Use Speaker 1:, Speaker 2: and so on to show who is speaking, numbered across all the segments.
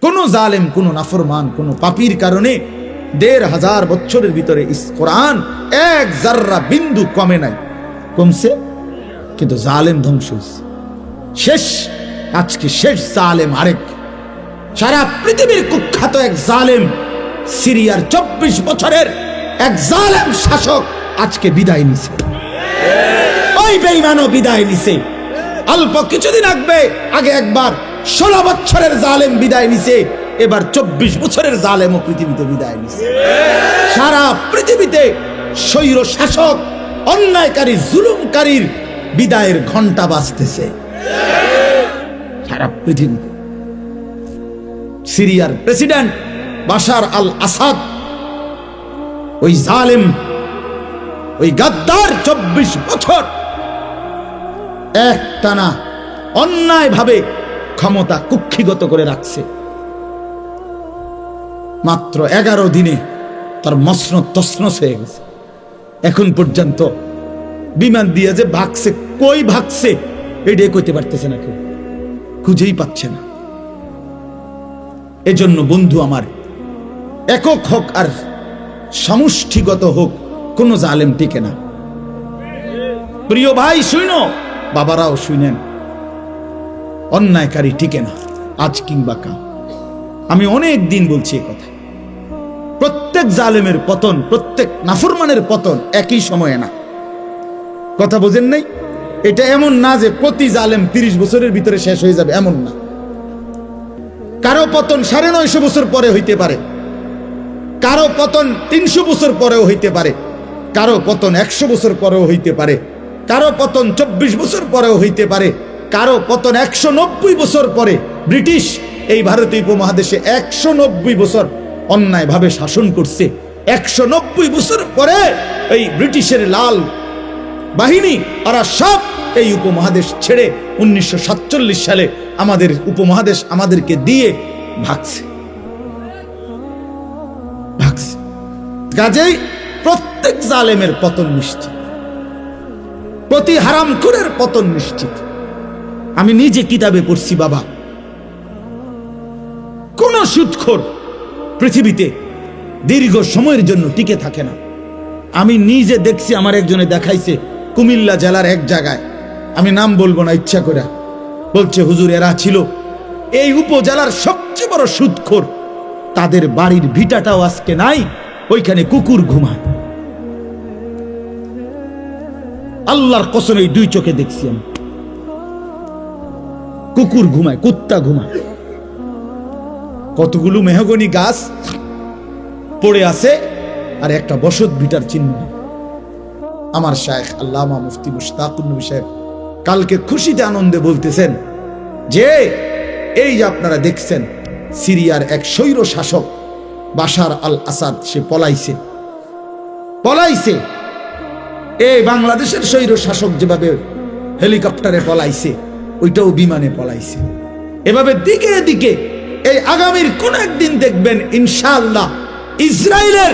Speaker 1: কোন জালেম, কোন নাফরমান, কোন পাপীর কারণে ১৫০০ বছরের ভিতরে কোরআন এক জাররা বিন্দু কমে নাই, কমছে, কিন্তু জালেম ধ্বংস হয়েছে। শেষ, আজকে শেষ জালেম আরেক, সারা পৃথিবীর কুখ্যাত এক জালেম, সিরিয়ার ২৪ বছরের এক জালেম শাসক আজকে বিদায় নিছে। ওই বেঈমানও বিদায় নিছে। অল্প কিছুদিন আগে একবার ১৬ বছরের জালেম বিদায় নিছে, এবার ২৪ বছরের জালেমও পৃথিবীতে বিদায় নিছে। সারা পৃথিবীতে স্বৈর শাসক, অন্যায়কারী, জুলুমকারীর বিদায়ের ঘন্টা বাজতেছে সারা পৃথিবীতে। সিরিয়ার প্রেসিডেন্ট বাশার আল আসাদ, ওই জালেম, ওই গাদ্দার ২৪ বছর একটানা অন্যায়ভাবে ক্ষমতা কুক্ষিগত করে রাখছে। মাত্র ১১ দিনে তার মসনদ তছনছ হয়ে গেছে। এখন পর্যন্ত বিমান দিয়ে যে ভাগছে, কই ভাগছে এটাই কইতে পারতেছে না, কেউ খুঁজেই পাচ্ছে না। এজন্য বন্ধু আমার, একক হোক আর সমষ্টিগত হোক, কোন জালেম টিকে না। প্রিয় ভাই শুনো, বাবারাও শুনেন, অন্যায়কারী টিকে না আজ কিংবা কাল। আমি অনেক দিন বলছি এই কথা। প্রত্যেক জালেমের পতন, প্রত্যেক নাফরমানের পতন একই সময়ে না। কথা বোঝেন নাই? এটা এমন না যে প্রতি জালেম ৩০ বছরের ভিতরে শেষ হয়ে যাবে, এমন না। কারো পতন ৯৫০ বছর পরে হইতে পারে, কারো পতন ৩০০ বছর পরেও হইতে পারে, কারো পতন ১০০ বছর পরেও হইতে পারে, কারো পতন ২৪ বছর পরেও হইতে পারে, কারো পতন ১৯০ বছর পরে। ব্রিটিশ এই ভারতীয় উপমহাদেশে ১৯০ বছর অন্যায়ভাবে শাসন করছে। ১৯০ বছর পরে এই ব্রিটিশের লাল বাহিনী, ওরা সব এই উপমহাদেশ ছেড়ে ১৯৪৭ সালে আমাদের উপমহাদেশ আমাদেরকে দিয়ে ভাগছে। কাজেই প্রত্যেক জালেমের পতন নিশ্চিত, প্রতি হারামখোরের পতন নিশ্চিত। আমি নিজে কিতাবে পড়ছি বাবা, কোন সুদখোর পৃথিবীতে দীর্ঘ সময়ের জন্য টিকে থাকে না। আমি নিজে দেখছি, আমার একজনে দেখাইছে কুমিল্লা জেলার এক জায়গায়, আমি নাম বলবো না ইচ্ছা করে, বলছে হুজুর এরা ছিল এই উপজেলার সবচেয়ে বড় সুদখোর, তাদের বাড়ির ভিটাটাও আজকে নাই, ওইখানে কুকুর ঘুমায়। আল্লাহর কসম এই ২ চোখে দেখছি আমি, কুকুর ঘুমায়, কুত্তা ঘুমায়। কতগুলো মেহগনি গাছ পড়ে আছে আর একটা বসত ভিটার চিহ্ন। আমার শায়েখ আল্লামা মুফতি মুশতাকুর নবী সাহেব কালকে খুশিতে আনন্দে বলতেছেন যে এই যে আপনারা দেখছেন সিরিয়ার এক স্বৈর শাসক বাশার আল আসাদ, সে পলাইছে। এই বাংলাদেশের স্বৈর শাসক যেভাবে হেলিকপ্টারে পলাইছে, ওইটাও বিমানে পলাইছে। এভাবে দিকে দিকে এই আগামীর কোন একদিন দেখবেন ইনশাআল্লাহ ইসরায়েলের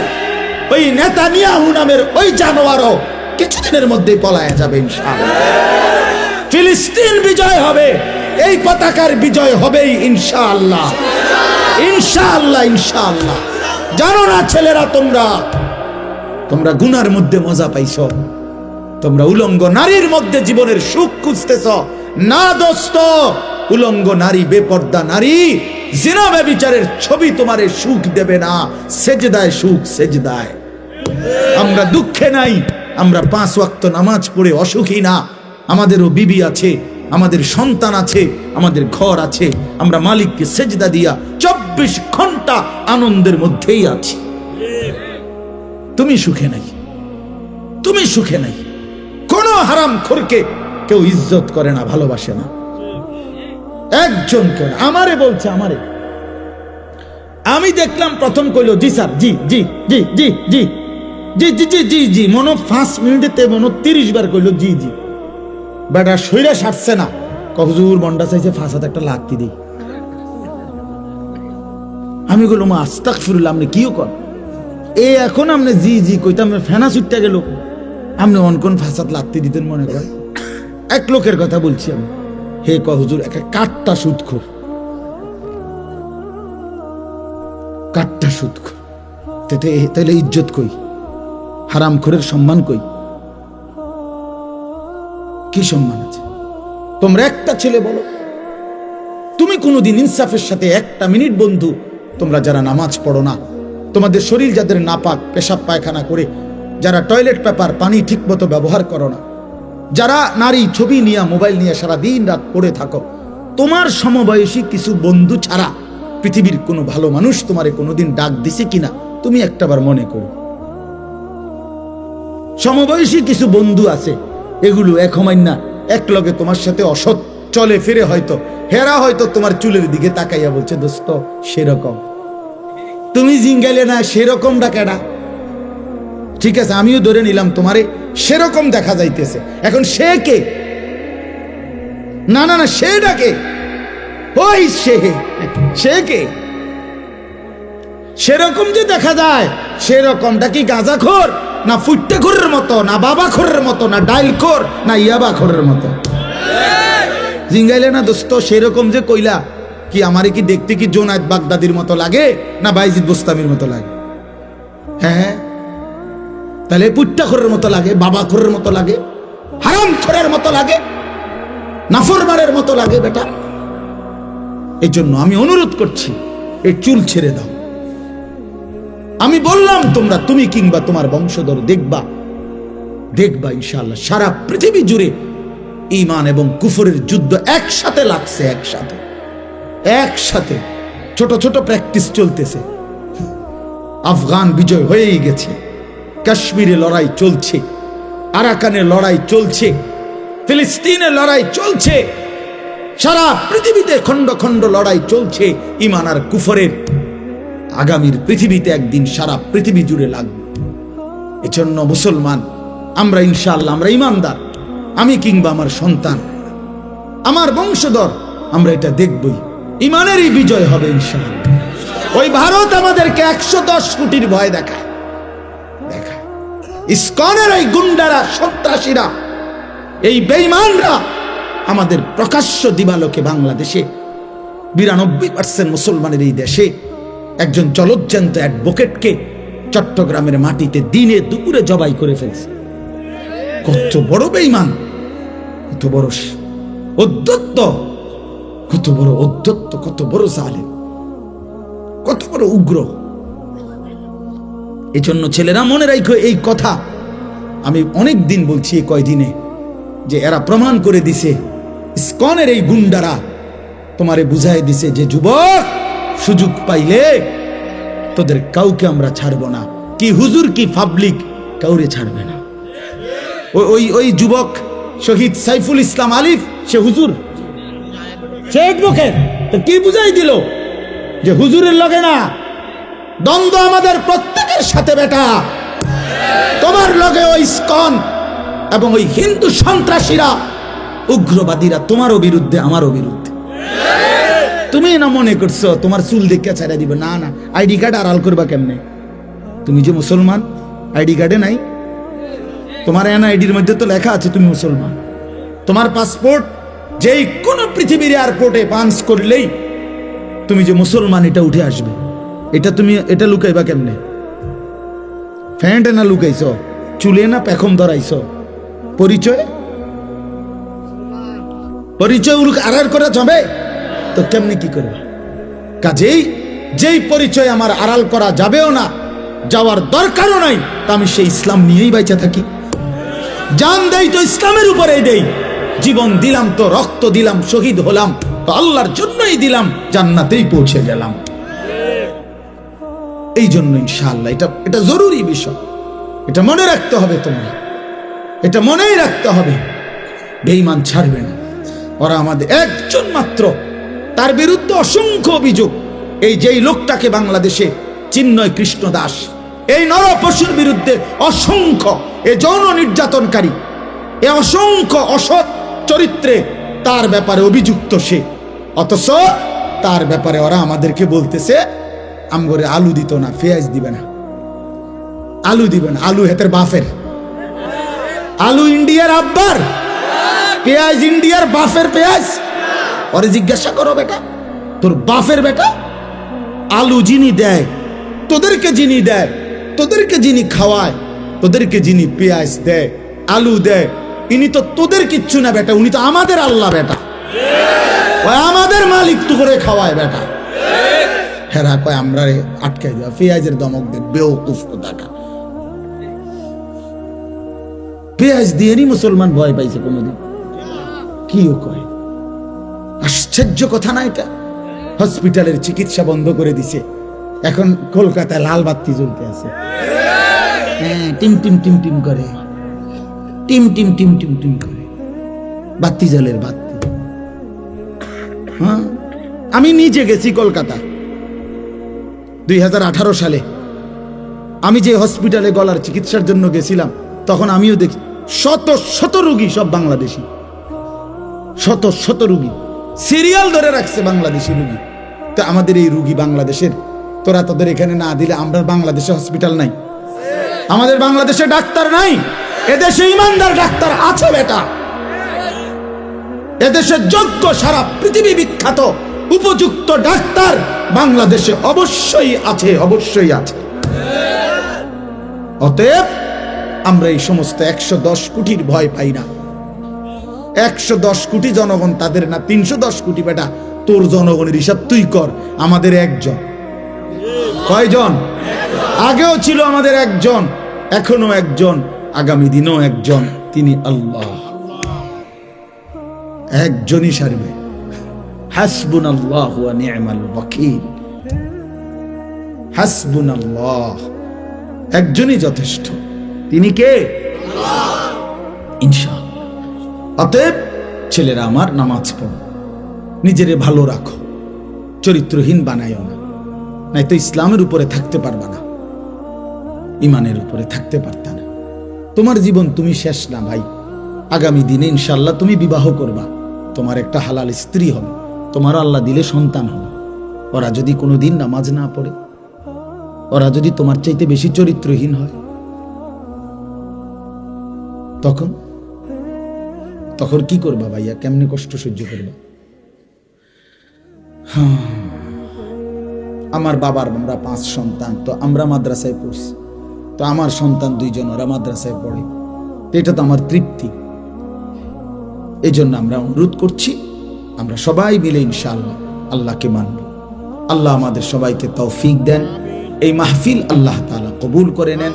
Speaker 1: ওই নেতানিয়াহু নামের ওই জানোয়ারও কিছুদিনের মধ্যেই পলায়া যাবে ইনশাআল্লাহ। ফিলিস্তিন বিজয় হবে, এই পতাকার বিজয় হবেই ইনশাআল্লাহ, ইনশাআল্লাহ, ইনশাআল্লাহ। জানো না ছেলেরা, তোমরা গুনার মধ্যে মজা পাইছো, তোমরা উলঙ্গ নারীর মধ্যে জীবনের সুখ খুঁজতেছ না দোস্ত। উলঙ্গ নারী, বেপর্দা নারী, জিনা ব্যভিচারের ছবি তোমারে সুখ দেবে না। সেজদায় সুখ, সেজদায়। আমরা দুঃখে নাই, আমরা ৫ ওয়াক্ত নামাজ পড়ে অসুখী না। আমাদেরও বিবি আছে, আমাদের সন্তান আছে, আমাদের ঘর আছে, আমরা মালিককে সেজদা দিয়া ২৪ ঘন্টা আনন্দের মধ্যেই আছি। তুমি সুখে নাই, তুমি সুখে নাই। কোন হারামখোরকে কেউ ইজ্জত করে না, ভালোবাসে না। একজনকে আমারে বলছে, আমি দেখলাম প্রথম কইল জি স্যার, জি জি জি জি জি জি জি জি জি জি, মনো ৫ মিনিটে মনো ৩০ বার কইল জি জি। বেটা শরীরে সারছে না, হুজুর মনটা চাইছে ফাঁসাতে একটা লাত্তি দিই। আমি বললাম আস্তাগফিরুল্লাহ, আপনি কিও কর এখন আপনি জি জি কইতাম, ফেনা ছুটতে গেল, আপনি অনকন ফাঁসাত লাত্তি দিতেন মনে করেন। এক লোকের কথা বলছি আমি, হে হুজুর একটা কাটটা সুদখোর, মিথ্যা সুদখোর। তাহলে ইজ্জত কই? হারামখোরের সম্মান কই? কি সম্মান আছে? তোমরা একটা ছেলে বলো, তুমি কোনোদিন ইনসাফের সাথে একটা মিনিট বন্ধু, তোমরা যারা নামাজ পড়ো না, তোমাদের শরীর যাদের নাপাক, পেশাব পায়খানা করে, যারা টয়লেট পেপার পানি ঠিক মতো ব্যবহার করো না, যারা নারী ছবি নিয়ে মোবাইল নিয়ে সারা দিন রাত পড়ে থাকো, তোমার সমবয়সী কিছু বন্ধু ছাড়া পৃথিবীর কোনো ভালো মানুষ তোমারে কোনোদিন ডাক দিছে কিনা তুমি একটাবার মনে করো। সমবয়সী কিছু বন্ধু আছে, এগুলো এক হমাইন না এক লগে তোমার সাথে অসৎ চলে ফিরে, হয়তো হেরা হয়তো তোমার চুলের দিকে তাকাইয়া বলছে দোস্ত সেরকম, তুমি জিঙ্গাইলে না সেরকম ডাকেডা। ঠিক আছে, আমিও ধরে নিলাম তোমারে সেরকম দেখা যাইতেছে, এখন সে কে? না না না, সে ডাকে, ওই সে কে? সেরকম যে দেখা যায়, সেরকমটা কি গাঁজাখোর, না ফুট্টেখোরের মতো, না বাবাখোরের মতো, না ডাইলখোর, না ইয়াবাখোরের মতো? জিঙ্গাইলে না দোস্ত সেরকম যে কইলা, কি আমারে কি দেখতে কি জোনায়েদ বাগদাদির মতো লাগে, না বাইজিদ বোস্তামির মতো লাগে? হ্যাঁ, তাহলে পুট্টাখোরের মতো লাগে, বাবাখোরের মতো লাগে, হারামখোরের মতো লাগে, নাফরমানের মতো লাগে বেটা। এই জন্য আমি অনুরোধ করছি, এই চুল ছেড়ে দাও। আমি বললাম তোমরা, তুমি কিংবা তোমার বংশধর দেখবা ইনশাআল্লাহ সারা পৃথিবী জুড়ে ঈমান এবং কুফরের যুদ্ধ একসাথে লাগছে, একসাথে ছোট ছোট প্র্যাকটিস চলতেছে। আফগান বিজয় হয়েই গেছে, কাশ্মীরে লড়াই চলছে, আরাকানে লড়াই চলছে, ফিলিস্তিনে লড়াই চলছে, সারা পৃথিবীতে খণ্ড খণ্ড লড়াই চলছে ঈমান আর কুফরের। আগামীর পৃথিবীতে একদিন সারা পৃথিবী জুড়ে লাগবে। এজন্য মুসলমান আমরা ইনশাআল্লাহ, আমরা ঈমানদার, আমি কিংবা আমার সন্তান, আমার বংশধর, আমরা এটা দেখবই, ঈমানেরই বিজয় হবে ইনশাআল্লাহ। ওই ভারত আমাদেরকে 110 কোটির ভয় দেখায়, ইসকনের এই গুন্ডারা, সন্ত্রাসীরা, এই বেঈমানরা আমাদের প্রকাশ্য দিবালোকে বাংলাদেশে 92% মুসলমানের এই দেশে একজন জলজ্জান্ত অ্যাডভোকেটকে চট্টগ্রামের মাটিতে দিনে দুপুরে জবাই করে ফেলছে। কত বড় বেঈমান, কত বড় অধ্যত্ত, কত বড় জালেম, কত বড় উগ্র। এই জন্য ছেলেরা মনে রাখো এই কথা, আমি অনেক দিন বলছি, এই কয়দিনে যে এরা প্রমাণ করে দিছে, ইসকনের এই গুন্ডারা তোমারে বুঝাই দিছে যে যুবক, সুযোগ পাইলে তোদের কাউকে আমরা ছাড়ব না, কি হুজুর কি পাবলিক কাউরে ছাড়বে না। ওই যুবক শহীদ সাইফুল ইসলাম আলিফ, সে হুজুর, সে অ্যাডভোকেট, তো কি বুঝাই দিল যে হুজুরের লগে না, দ্বন্দ্ব আমাদের প্রত্যেকের সাথে বেটা, তোমার লগে ওই ইসকন এবং ওই হিন্দু সন্ত্রাসীরা, উগ্রবাদীরা তোমারও বিরুদ্ধে, আমারও বিরুদ্ধে। তুমি না মনে করছো তোমার চুল দেখে ছাড়া দিবে? না না, আইডি কার্ড আড়াল করবা কেমনে? তুমি যে মুসলমান, আইডি কার্ডে নাই, তোমার এনআইডির মধ্যে তো লেখা আছে তুমি মুসলমান। তোমার পাসপোর্ট যেই কোনো পৃথিবীর এয়ারপোর্টে পাঞ্চ করলেই তুমি যে মুসলমান এটা উঠে আসবে। এটা লুকাইবা কেমনে? ফ্যান্টে না লুকাইছ, চুলে না পেখম ধরাইছ, পরিচয় আড়াল করা যাবে তো কেমনে কি করবে? কাজেই যেই পরিচয় আমার আড়াল করা যাবেও না, যাওয়ার দরকারও নাই, তা আমি সেই ইসলাম নিয়েই বাইচা থাকি। জান দেই তো ইসলামের উপরেই দেই, জীবন দিলাম তো, রক্ত দিলাম, শহীদ হলাম তো আল্লাহর জন্যই দিলাম, জান্নাতেই পৌঁছে গেলাম। এই জন্য ইনশাআল্লাহ এটা জরুরি বিষয়, এটা মনে রাখতে হবে, তোমরা এটা মনেই রাখতে হবে। বেঈমান ছাড়বে না, ওরা আমাদের একজন মাত্র, তার বিরুদ্ধে অসংখ্য অভিযোগ। এই যেই লোকটাকে বাংলাদেশে চিন্ময় কৃষ্ণ দাস, এই নরপশুর বিরুদ্ধে অসংখ্য, এ যৌন নির্যাতনকারী, এ অসংখ্য অসৎ চরিত্রে তার ব্যাপারে অভিযুক্ত সে, অথচ তার ব্যাপারে ওরা আমাদেরকে বলতেছে আমগরে আলু দিত না, পেঁয়াজ দিবে না, আলু দিবে না, আলু হেতের বাফের, আলু ইন্ডিয়ার আব্বার, পেঁয়াজ ইন্ডিয়ার বাফের পেঁয়াজ। ওরে জিজ্ঞাসা করো, বেটা তোর বাফের বেটা আলু যিনি দেয় তোদেরকে যিনি দেয়, তোদেরকে যিনি খাওয়ায়, তোদেরকে যিনি পেঁয়াজ দেয়, আলু দেয়, ইনি তো তোদের কিচ্ছু না বেটা, উনি তো আমাদের আল্লাহ বেটা, আমাদের মালিক তো করে খাওয়ায় বেটা। হেরা কয় আমরা আটকাই দেওয়া পেঁয়াজের দমক দেন, বেওকুফ কোথাকার। পেঁয়াজ দিয়ে মুসলমান ভয় পাইছে কোনোদিন? কিও কয়, আশ্চর্য কথা না এটা। হসপিটালের চিকিৎসা বন্ধ করে দিছে, এখন কলকাতায় লাল বাতি জ্বলতে আছে, হ্যাঁ, টিম টিম টিম টিম করে, team team team team team করে, বাতি জ্বলের বাতি। হ্যাঁ, আমি নিজে গেছি কলকাতা 2018 সালে। আমি যে হসপিটালে গলার চিকিৎসার জন্য গেছিলাম, তখন আমিও দেখি শত শত রোগী, সব বাংলাদেশি, শত শত রোগী সিরিয়াল ধরে রাখছে, বাংলাদেশি রোগী। তো আমাদের এই রোগী বাংলাদেশের, তোরা তোদের এখানে না দিলে আমরা বাংলাদেশে হসপিটাল নাই, আমাদের বাংলাদেশে ডাক্তার নাই। এদেশে ইমানদার ডাক্তার আছে বেটা, এদেশে যোগ্য, সারা পৃথিবী বিখ্যাত উপযুক্ত ডাক্তার বাংলাদেশে অবশ্যই আছে, অবশ্যই আছে। অতএব আমরা এই সমস্ত 110 কোটির ভয় পাই না। 110 কোটি জনগণ তাদের না, 310 কোটি বেটা। তোর জনগণের হিসাব তুই কর, আমাদের একজন। কয়জন? আগেও ছিল আমাদের একজন, এখনো একজন, আগামী দিনও একজন, তিনি আল্লাহ। একজনই সারবে। হাসবুনাল্লাহু ওয়া নি'মাল ওয়াকিল। হাসবুনাল্লাহ, একজনই যথেষ্ট, তিনি কে? আল্লাহ। ইনশাআল্লাহ। অতএব ছেলেরা আমার, নামাজ পড়ো, নিজেরে ভালো রাখো, চরিত্রহীন বানাইও না, নাই তো ইসলামের উপরে থাকতে পারবা না, ইমানের উপরে থাকতে পারতা না। তোমার জীবন তুমি শেষ না ভাই। আগামী দিনে ইনশাআল্লাহ তুমি বিবাহ করবা, তোমার একটা হালাল স্ত্রী হবে, তোমার আল্লাহ দিলে সন্তান হবে। ওরা যদি কোনোদিন নামাজ না পড়ে, ওরা যদি তোমার চাইতে বেশি চরিত্রহীন হয়, তখন তখন কি করবা ভাইয়া? কেমনে কষ্ট সহ্য করবা? আমার বাবার, আমরা 5 সন্তান, তো আমরা মাদ্রাসায় পড়ছি, তো আমার সন্তান 2 জন, ওরা মাদ্রাসায় পড়ে, এটা তো আমার তৃপ্তি। এই জন্য আমরা অনুরোধ করছি, আমরা সবাই মিলে ইনশাআল্লাহ আল্লাহকে মানব। আল্লাহ আমাদের সবাইকে তৌফিক দেন। এই মাহফিল আল্লাহ তাআলা কবুল করে নেন,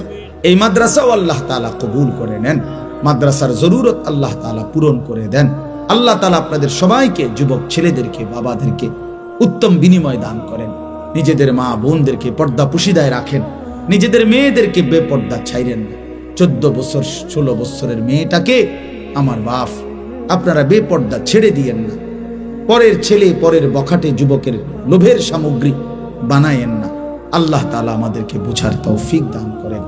Speaker 1: এই মাদ্রাসাও আল্লাহ তাআলা কবুল করে নেন, মাদ্রাসার জরুরত আল্লাহ তাআলা পূরণ করে দেন। আল্লাহ তাআলা আপনাদের সবাইকে, যুবক ছেলেদেরকে, বাবাদেরকে উত্তম বিনিময় দান করেন। নিজেদের মা বোনদেরকে পর্দা পুশিদায় রাখেন, নিজেদের মেয়েদেরকে বেপর্দা ছাইরেন না। 14 বছর 16 বছরের মেয়েটাকে আমার বাপ আপনারা বেপর্দা ছেড়ে দিয়েন না। পরের ছেলে, পরের বখাটে যুবকের লোভের সামগ্রী বানায়েন না। আল্লাহ তাআলা আমাদেরকে বুঝার তৌফিক দান করেন।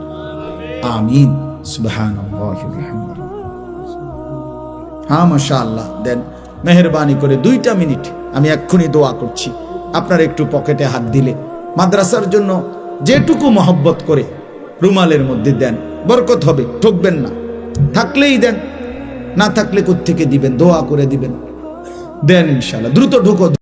Speaker 1: আমিন। সুবহানাল্লাহি ওয়া বিহামদিহি। হ্যাঁ, মাশাআল্লাহ। দেন মেহেরবানি করে 2টা মিনিট, আমি এক্ষুনি দোয়া করছি। আপনারা একটু পকেটে হাত দিলে মাদ্রাসার জন্য যেটুকু মহব্বত করে রুমালের মধ্যে দেন, বরকত হবে, ঠকবেন না। থাকলেই দেন, না থাকলে কোত্থেকে দিবেন, দোয়া করে দিবেন। দেন ইনশাআল্লাহ, দ্রুত ঢোকো।